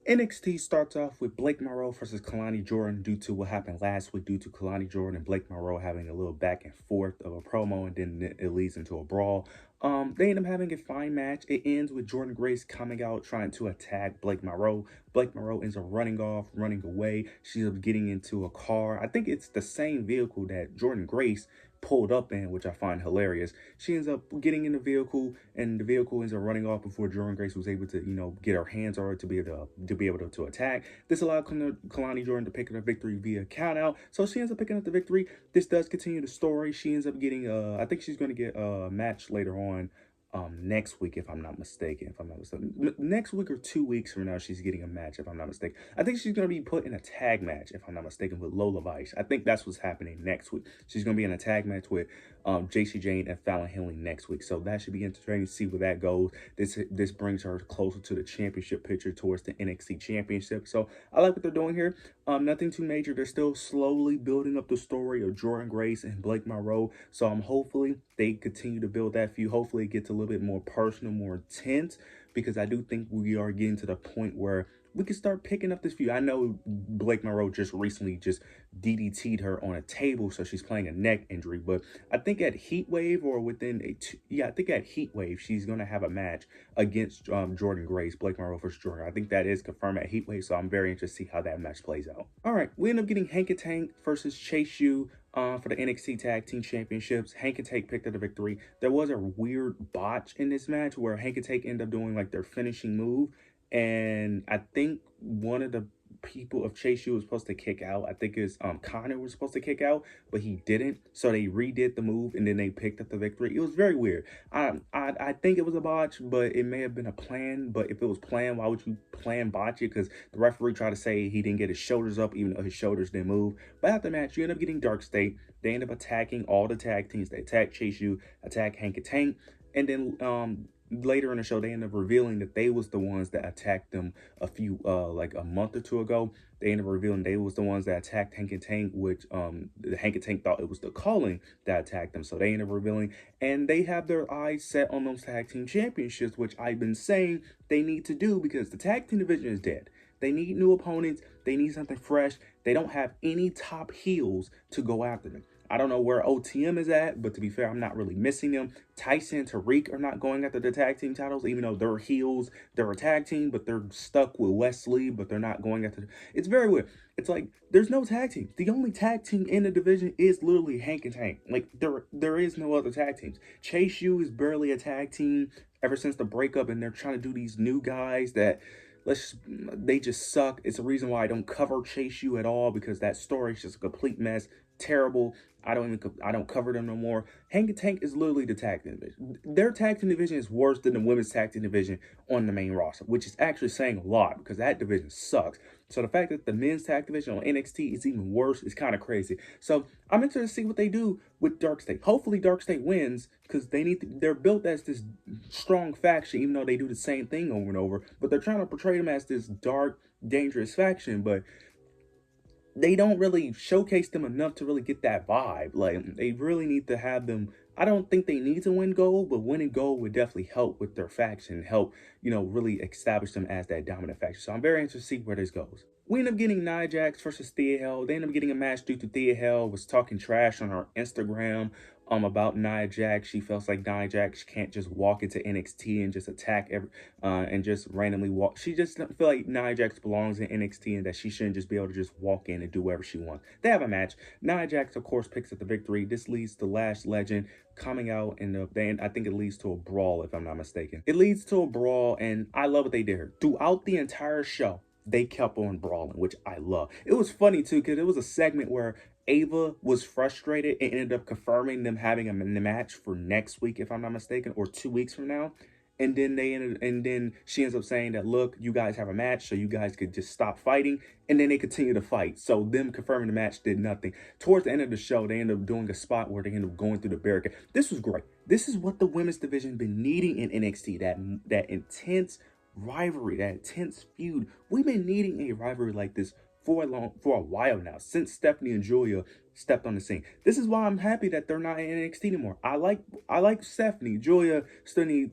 NXT starts off with Blake Monroe versus Kalani Jordan due to what happened last week, due to Kalani Jordan and Blake Monroe having a little back and forth of a promo, and then it leads into a brawl. They end up having a fine match. It ends with Jordan Grace coming out trying to attack Blake Monroe. Blake Monroe ends up running off, running away. She ends up getting into a car. I think it's the same vehicle that Jordan Grace pulled up in, which I find hilarious. She ends up getting in the vehicle, and the vehicle ends up running off before Jordan Grace was able to, get her hands on her to be able to attack. This allowed Kalani Jordan to pick up the victory via countout. So she ends up picking up the victory. This does continue the story. She ends up getting I think she's going to get a match later on next week, if I'm not mistaken. Next week or 2 weeks from now, she's getting a match, if I'm not mistaken. I think she's going to be put in a tag match, if I'm not mistaken, with Lola Vice. I think that's what's happening next week. She's going to be in a tag match with JC Jane and Fallon Henley next week. So that should be entertaining to see where that goes. This brings her closer to the championship picture, towards the NXT championship. So I like what they're doing here. Nothing too major. They're still slowly building up the story of Jordan Grace and Blake Monroe. So hopefully they continue to build that feud. Hopefully it gets a little bit more personal, more intense, because I do think we are getting to the point where we can start picking up this feud. I know Blake Monroe just recently DDT'd her on a table, so she's playing a neck injury. But I think at Heatwave, or I think at Heatwave, she's going to have a match against Jordan Grace, Blake Monroe versus Jordan. I think that is confirmed at Heatwave, so I'm very interested to see how that match plays out. All right, we end up getting Hank and Tank versus Chase U for the NXT Tag Team Championships. Hank and Tank picked up the victory. There was a weird botch in this match where Hank and Tank ended up doing like their finishing move, and I think one of the people of Chase U was supposed to kick out. I think it's Connor was supposed to kick out, but he didn't. So they redid the move, and then they picked up the victory. It was very weird. I think it was a botch, but it may have been a plan. But if it was planned, why would you plan botch it? Because the referee tried to say he didn't get his shoulders up, even though his shoulders didn't move. But after the match, you end up getting Dark State. They end up attacking all the tag teams. They attack Chase U, attack Hank and Tank, and then later in the show, they end up revealing that they was the ones that attacked them like a month or two ago. They end up revealing they was the ones that attacked Hank and Tank, which Hank and Tank thought it was the Calling that attacked them. So they end up revealing, and they have their eyes set on those tag team championships, which I've been saying they need to do, because the tag team division is dead. They need new opponents. They need something fresh. They don't have any top heels to go after them. I don't know where OTM is at, but to be fair, I'm not really missing them. Tyson and Tariq are not going after the tag team titles, even though they're heels. They're a tag team, but they're stuck with Wesley, but they're not going after. It's very weird. It's like there's no tag team. The only tag team in the division is literally Hank and Tank. Like there is no other tag teams. Chase U is barely a tag team ever since the breakup, and they're trying to do these new guys that they just suck. It's a reason why I don't cover Chase U at all, because that story is just a complete mess. Terrible. I don't cover them no more. Hank and Tank is literally the tag team division. Their tag team division is worse than the women's tag team division on the main roster, which is actually saying a lot, because that division sucks. So the fact that the men's tag division on NXT is even worse is kind of crazy. So I'm interested to see what they do with Dark State. Hopefully Dark State wins, because they're built as this strong faction, even though they do the same thing over and over. But they're trying to portray them as this dark, dangerous faction, but they don't really showcase them enough to really get that vibe. Like, they really need to have them. I don't think they need to win gold, but winning gold would definitely help with their faction, help, really establish them as that dominant faction. So I'm very interested to see where this goes. We end up getting Nia Jax versus Thea Hale. They end up getting a match due to Thea Hale was talking trash on her Instagram about Nia Jax. She feels like Nia Jax can't just walk into NXT and just attack and just randomly walk. She just doesn't feel like Nia Jax belongs in NXT, and that she shouldn't just be able to just walk in and do whatever she wants. They have a match. Nia Jax, of course, picks up the victory. This leads to Lash Legend coming out, and I think it leads to a brawl, if I'm not mistaken. It leads to a brawl, and I love what they did here. Throughout the entire show, they kept on brawling, which I love. It was funny, too, because it was a segment where Ava was frustrated and ended up confirming them having a match for next week, if I'm not mistaken, or 2 weeks from now. And then she ends up saying that, look, you guys have a match, so you guys could just stop fighting. And then they continue to fight. So them confirming the match did nothing. Towards the end of the show, they end up doing a spot where they end up going through the barricade. This was great. This is what the women's division been needing in NXT. That intense rivalry, that intense feud. We've been needing a rivalry like this for a while now, since Stephanie and Julia stepped on the scene. This is why I'm happy that they're not in NXT anymore. I like Stephanie. Julia still need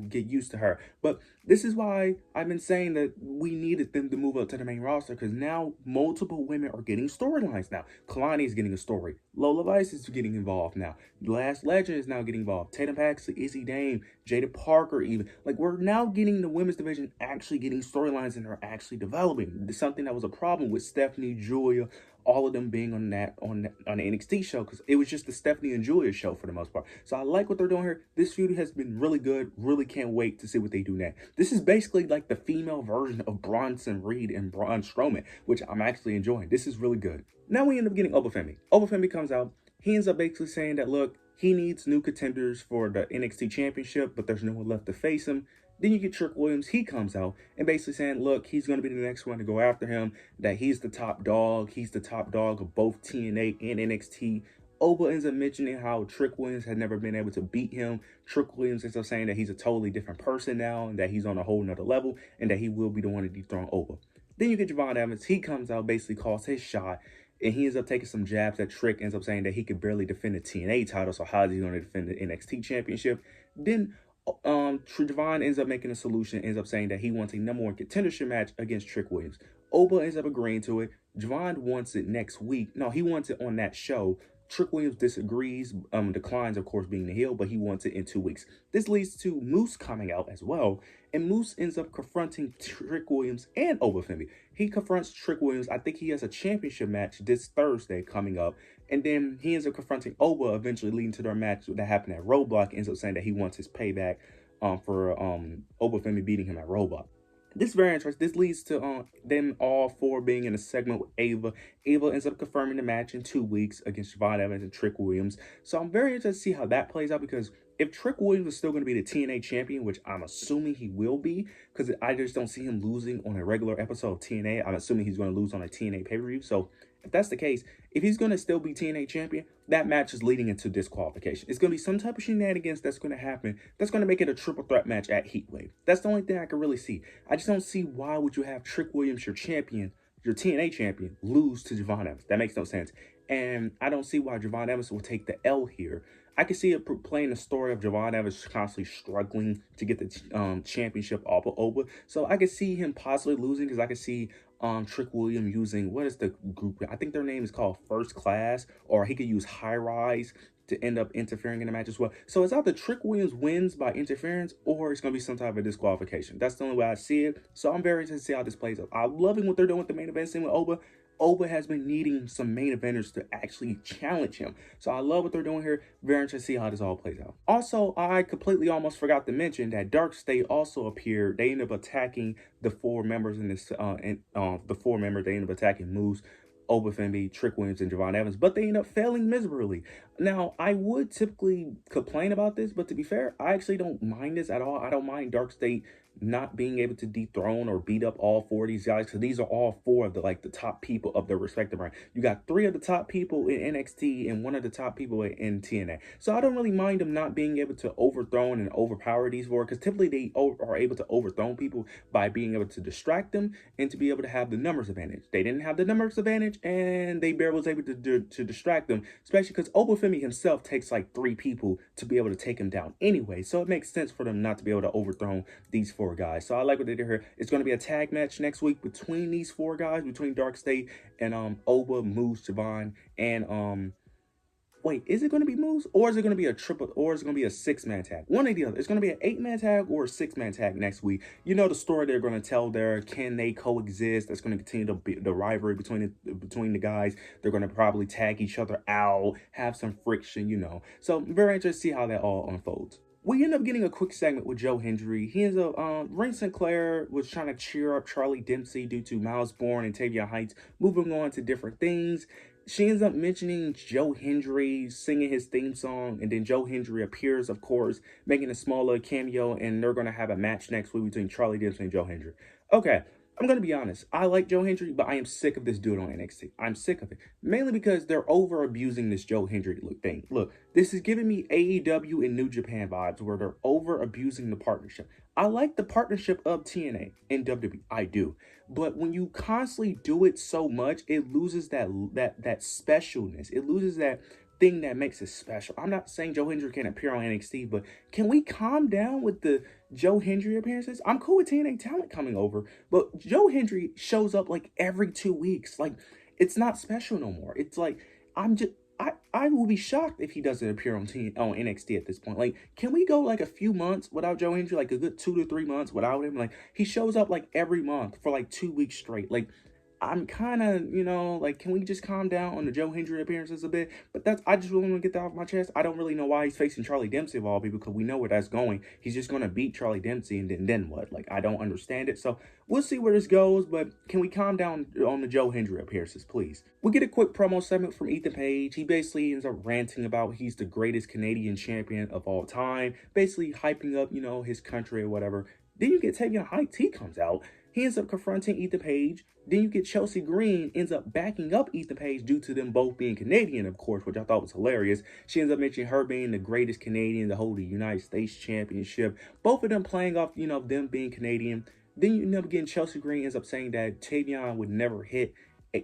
get used to her. But this is why I've been saying that we needed them to move up to the main roster, because now multiple women are getting storylines now. Kalani is getting a story. Lola Vice is getting involved now. Last Legend is now getting involved. Tatum Paxley, Izzy Dame, Jada Parker, even. Like, we're now getting the women's division actually getting storylines and are actually developing. Something that was a problem with Stephanie, Julia, all of them being on the NXT show, because it was just the Stephanie and Julia show for the most part. So I like what they're doing here. This feud has been really good. Really can't wait to see what they do next. This is basically like the female version of Bronson Reed and Braun Strowman, which I'm actually enjoying. This is really good. Now we end up getting Obafemi. Obafemi comes out. He ends up basically saying that, look, he needs new contenders for the NXT Championship, but there's no one left to face him. Then you get Trick Williams. He comes out and basically saying, look, he's going to be the next one to go after him, that he's the top dog. He's the top dog of both TNA and NXT. Oba ends up mentioning how Trick Williams had never been able to beat him. Trick Williams ends up saying that he's a totally different person now and that he's on a whole nother level and that he will be the one to dethrone Oba. Then you get Javon Evans. He comes out, basically calls his shot, and he ends up taking some jabs at Trick, ends up saying that he could barely defend the TNA title, so how is he going to defend the NXT Championship? Then Javon ends up making a solution, ends up saying that he wants a #1 contendership match against Trick Williams. Oba ends up agreeing to it. Javon wants it next week. No, he wants it on that show. Trick Williams disagrees, declines, of course, being the heel, but he wants it in 2 weeks. This leads to Moose coming out as well, and Moose ends up confronting Trick Williams and Obafemi. He confronts Trick Williams. I think he has a championship match this Thursday coming up, and then he ends up confronting Oba, eventually leading to their match that happened at Roadblock. Ends up saying that he wants his payback for Obafemi beating him at Roadblock. This is very interesting. This leads to them all four being in a segment with Ava. Ava ends up confirming the match in 2 weeks against Javon Evans and Trick Williams. So I'm very interested to see how that plays out, because if Trick Williams is still going to be the TNA champion, which I'm assuming he will be, because I just don't see him losing on a regular episode of TNA. I'm assuming he's going to lose on a TNA pay-per-view. So if that's the case, if he's going to still be TNA champion, that match is leading into disqualification. It's going to be some type of shenanigans that's going to happen that's going to make it a triple threat match at Heatwave. That's the only thing I can really see. I just don't see why would you have Trick Williams, your champion, your TNA champion, lose to Javon Evans. That makes no sense. And I don't see why Javon Evans will take the L here. I can see it playing the story of Javon Evans constantly struggling to get the championship off of Oba. So I could see him possibly losing, because I could see Trick Williams using, what is the group? I think their name is called First Class, or he could use High Rise to end up interfering in the match as well. So it's either Trick Williams wins by interference, or it's going to be some type of disqualification. That's the only way I see it. So I'm very interested to see how this plays out. I'm loving what they're doing with the main event scene with Oba. Oba has been needing some main eventers to actually challenge him. So I love what they're doing here. Very interested to see how this all plays out. Also, I completely almost forgot to mention that Dark State also appeared. They ended up attacking the four members in this, the four members, they ended up attacking Moose, Obafemi, Trick Williams, and Javon Evans, but they end up failing miserably. Now, I would typically complain about this, but to be fair, I actually don't mind this at all. I don't mind Dark State not being able to dethrone or beat up all four of these guys, because these are all four of the top people of their respective brand. You got 3 of the top people in NXT and 1 of the top people in TNA. So I don't really mind them not being able to overthrow and overpower these four, because typically they are able to overthrow people by being able to distract them and to be able to have the numbers advantage. They didn't have the numbers advantage, and they barely was able to distract them, especially because Obafemi himself takes like 3 people to be able to take him down anyway. So it makes sense for them not to be able to overthrow these 4 guys. So I like what they did here. It's going to be a tag match next week between these 4 guys, between Dark State and Oba, Moose, Javon, and wait, is it going to be Moose, or is it going to be a triple, or is it going to be a 6-man tag? One or the other. It's going to be an 8-man tag or a 6-man tag next week. You know the story they're going to tell there. Can they coexist? That's going to continue to be the rivalry between the guys. They're going to probably tag each other out, have some friction, you know. So very interested to see how that all unfolds. We end up getting a quick segment with Joe Hendry. He ends up, Ren Sinclair was trying to cheer up Charlie Dempsey due to Miles Bourne and Tavion Heights moving on to different things. She ends up mentioning Joe Hendry singing his theme song, and then Joe Hendry appears, of course, making a small little cameo, and they're going to have a match next week between Charlie Dempsey and Joe Hendry. Okay, I'm going to be honest. I like Joe Hendry, but I am sick of this dude on NXT. I'm sick of it. Mainly because they're over-abusing this Joe Hendry thing. Look, this is giving me AEW and New Japan vibes, where they're over-abusing the partnership. I like the partnership of TNA and WWE. I do. But when you constantly do it so much, it loses that specialness. It loses that thing that makes it special. I'm not saying Joe Hendry can't appear on NXT, but can we calm down with the Joe Hendry appearances? I'm cool with TNA talent coming over, but Joe Hendry shows up like every 2 weeks. Like, it's not special no more. It's like I'm just I will be shocked if he doesn't appear on NXT at this point. Like, can we go like a few months without Joe Hendry, like a good 2 to 3 months without him? Like, he shows up like every month for like 2 weeks straight. Like, I'm kind of, like, can we just calm down on the Joe Hendry appearances a bit? But I just really want to get that off my chest. I don't really know why he's facing Charlie Dempsey of all people, because we know where that's going. He's just going to beat Charlie Dempsey, and then what? Like, I don't understand it. So we'll see where this goes, but can we calm down on the Joe Hendry appearances, please? We get a quick promo segment from Ethan Page. He basically ends up ranting about he's the greatest Canadian champion of all time, basically hyping up, his country or whatever. Then you get Tavion Heights. He comes out. He ends up confronting Ethan Page. Then you get Chelsea Green ends up backing up Ethan Page due to them both being Canadian, of course, which I thought was hilarious. She ends up mentioning her being the greatest Canadian to hold the United States Championship. Both of them playing off, them being Canadian. Then you end up getting Chelsea Green ends up saying that Tavion would never hit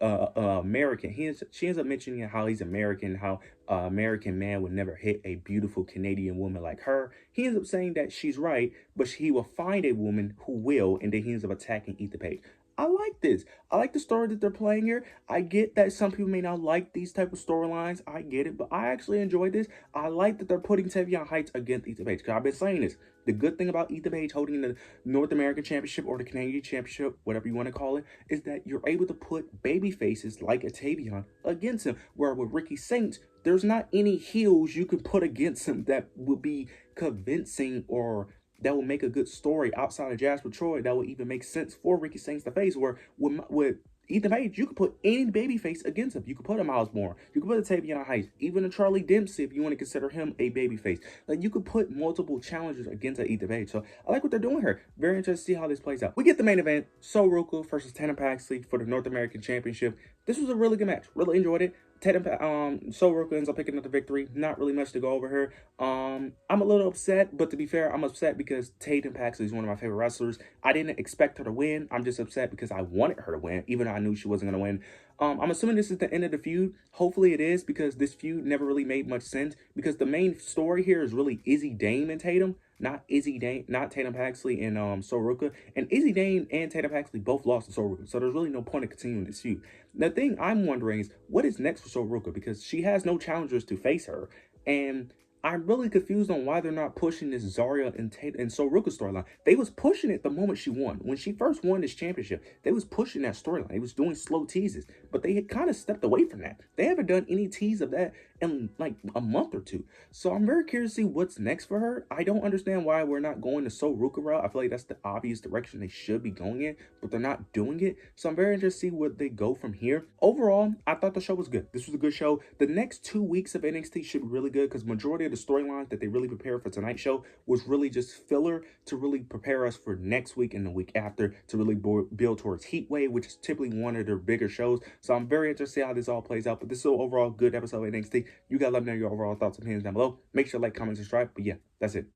American. She ends up mentioning how he's American, how American man would never hit a beautiful Canadian woman like her. He ends up saying that she's right, but he will find a woman who will, and then he ends up attacking Ethan Page. I like this. I like the story that they're playing here. I get that some people may not like these type of storylines. I get it, but I actually enjoy this. I like that they're putting Tavion Heights against Ethan Page, because I've been saying this. The good thing about Ethan Page holding the North American Championship or the Canadian Championship, whatever you want to call it, is that you're able to put baby faces like a Tavion against him. Where with Ricky Saints, there's not any heels you could put against him that would be convincing or that will make a good story outside of Jasper Troy that would even make sense for Ricky Saints to face. Where with Ethan Page, you could put any baby face against him. You could put a Miles Moore. You could put a Tavion Heights. Even a Charlie Dempsey, if you want to consider him a baby face. Like, you could put multiple challengers against Ethan Page. So I like what they're doing here. Very interested to see how this plays out. We get the main event. Sol Ruca versus Tatum Paxley for the North American Championship. This was a really good match. Really enjoyed it. Sol Ruca ends up picking up the victory. Not really much to go over here. I'm a little upset, but to be fair, I'm upset because Tatum Paxley is one of my favorite wrestlers. I didn't expect her to win. I'm just upset because I wanted her to win, even though I knew she wasn't going to win. I'm assuming this is the end of the feud. Hopefully it is, because this feud never really made much sense, because the main story here is really Izzy Dame and Tatum, not Tatum Paxley and Sol Ruca. And Izzy Dame and Tatum Paxley both lost to Sol Ruca, so there's really no point in continuing this feud. The thing I'm wondering is, what is next for Sol Ruca, because she has no challengers to face her, and I'm really confused on why they're not pushing this Zarya and Sol Ruca storyline. They was pushing it the moment she won. When she first won this championship, they was pushing that storyline. They was doing slow teases, but they had kind of stepped away from that. They haven't done any tease of that in like a month or two. So I'm very curious to see what's next for her. I don't understand why we're not going the Sol Ruca route. I feel like that's the obvious direction they should be going in, but they're not doing it. So I'm very interested to see what they go from here. Overall, I thought the show was good. This was a good show. The next 2 weeks of NXT should be really good, because majority of the storylines that they really prepared for tonight's show was really just filler to really prepare us for next week and the week after, to really build towards Heat Wave, which is typically one of their bigger shows. So I'm very interested to see how this all plays out. But this is an overall good episode of NXT. You guys let me know your overall thoughts and opinions down below. Make sure to like, comment, subscribe. But yeah, that's it.